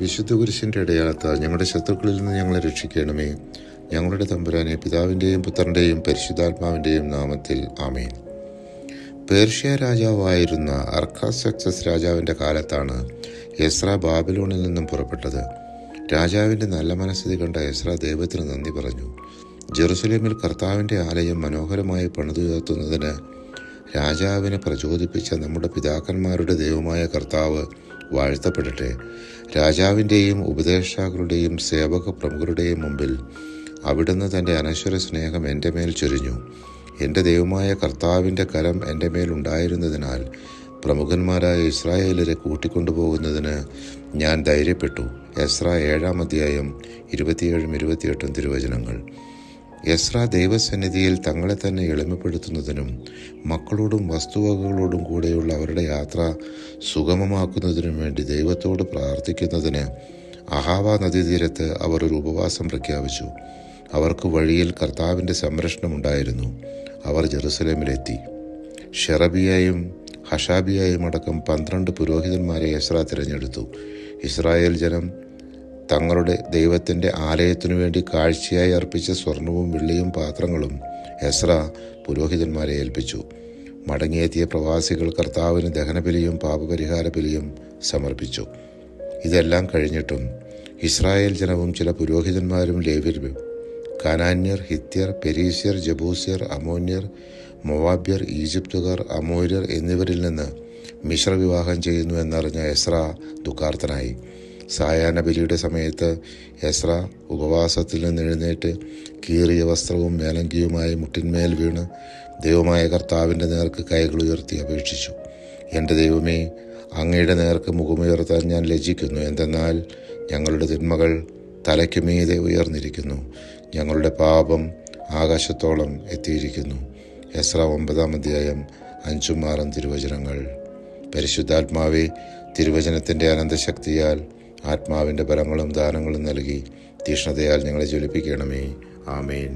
വിശുദ്ധ കുരിശിൻ്റെ അടയാളത്താൽ ഞങ്ങളുടെ ശത്രുക്കളിൽ നിന്ന് ഞങ്ങളെ രക്ഷിക്കണമേ. ഞങ്ങളുടെ തമ്പുരാനെ, പിതാവിൻ്റെയും പുത്രൻ്റെയും പരിശുദ്ധാത്മാവിൻ്റെയും നാമത്തിൽ ആമേൻ. പേർഷ്യ രാജാവായിരുന്ന അർക്കാസക്സസ് രാജാവിൻ്റെ കാലത്താണ് എസ്രാ ബാബിലോണിൽ നിന്നും പുറപ്പെട്ടത്. രാജാവിൻ്റെ നല്ല മനസ്ഥിതി കണ്ട എസ്രാ ദൈവത്തിന് നന്ദി പറഞ്ഞു. ജെറുസലേമിൽ കർത്താവിൻ്റെ ആലയം മനോഹരമായി പണിതുയർത്തുന്നതിന് രാജാവിനെ പ്രചോദിപ്പിച്ച നമ്മുടെ പിതാക്കന്മാരുടെ ദൈവമായ കർത്താവ് വാഴ്ത്തപ്പെടട്ടെ. രാജാവിൻ്റെയും ഉപദേഷ്ടാക്കളുടെയും സേവക പ്രമുഖരുടെയും മുമ്പിൽ അവിടുന്ന് തൻ്റെ അനശ്വര സ്നേഹം എൻ്റെ മേൽ ചൊരിഞ്ഞു. എൻ്റെ ദൈവമായ കർത്താവിൻ്റെ കരം എൻ്റെ മേലുണ്ടായിരുന്നതിനാൽ പ്രമുഖന്മാരായ ഇസ്രായേലരെ കൂട്ടിക്കൊണ്ടുപോകുന്നതിന് ഞാൻ ധൈര്യപ്പെട്ടു. എസ്രാ 7-ാം അധ്യായം 27-28 തിരുവചനങ്ങൾ. എസ്രാ ദൈവസന്നിധിയിൽ തങ്ങളെ തന്നെ എളിമപ്പെടുത്തുന്നതിനും മക്കളോടും വസ്തുവകകളോടും കൂടെയുള്ള അവരുടെ യാത്ര സുഗമമാക്കുന്നതിനും വേണ്ടി ദൈവത്തോട് പ്രാർത്ഥിക്കുന്നതിന് അഹാവ നദീതീരത്ത് അവർ ഒരു ഉപവാസം പ്രഖ്യാപിച്ചു. അവർക്ക് വഴിയിൽ കർത്താവിൻ്റെ സംരക്ഷണമുണ്ടായിരുന്നു. അവർ ജെറുസലേമിലെത്തി. ഷെറബിയയും ഹഷാബിയയും അടക്കം 12 പുരോഹിതന്മാരെ എസ്രാ തിരഞ്ഞെടുത്തു. ഇസ്രായേൽ ജനം തങ്ങളുടെ ദൈവത്തിൻ്റെ ആലയത്തിനു വേണ്ടി കാഴ്ചയായി അർപ്പിച്ച സ്വർണവും വെള്ളിയും പാത്രങ്ങളും എസ്രാ പുരോഹിതന്മാരെ ഏൽപ്പിച്ചു. മടങ്ങിയെത്തിയ പ്രവാസികൾ കർത്താവിന് ദഹനബലിയും പാപപരിഹാര ബലിയും സമർപ്പിച്ചു. ഇതെല്ലാം കഴിഞ്ഞിട്ടും ഇസ്രായേൽ ജനവും ചില പുരോഹിതന്മാരും ലേവ്യരും കാനാന്യർ, ഹിത്യർ, പെരീസ്യർ, ജബൂസ്യർ, അമോന്യർ, മൊവാബ്യർ, ഈജിപ്തുകാർ, അമോര്യർ എന്നിവരിൽ നിന്ന് മിശ്രവിവാഹം ചെയ്യുന്നു എന്നറിഞ്ഞ എസ്രാ ദുഃഖാർത്തനായി. സായാഹ്ന ബലിയുടെ സമയത്ത് എസ്രാ ഉപവാസത്തിൽ നിന്ന് എഴുന്നേറ്റ് കീറിയ വസ്ത്രവും മേലങ്കിയുമായി മുട്ടിന്മേൽ വീണ് ദൈവമായ കർത്താവിൻ്റെ നേർക്ക് കൈകൾ ഉയർത്തി അപേക്ഷിച്ചു. എൻ്റെ ദൈവമേ, അങ്ങയുടെ നേർക്ക് മുഖമുയർത്താൻ ഞാൻ ലജ്ജിക്കുന്നു. എന്തെന്നാൽ ഞങ്ങളുടെ തിന്മകൾ തലയ്ക്ക് മീതെ ഉയർന്നിരിക്കുന്നു, ഞങ്ങളുടെ പാപം ആകാശത്തോളം എത്തിയിരിക്കുന്നു. എസ്രാ 9-ാം അധ്യായം 5-6 തിരുവചനങ്ങൾ. പരിശുദ്ധാത്മാവേ, തിരുവചനത്തിൻ്റെ അനന്തശക്തിയാൽ ആത്മാവിൻ്റെ ബലങ്ങളും ദാനങ്ങളും നൽകി തീക്ഷ്ണതയാൽ ഞങ്ങളെ ജ്വലിപ്പിക്കണമേ. ആമേൻ.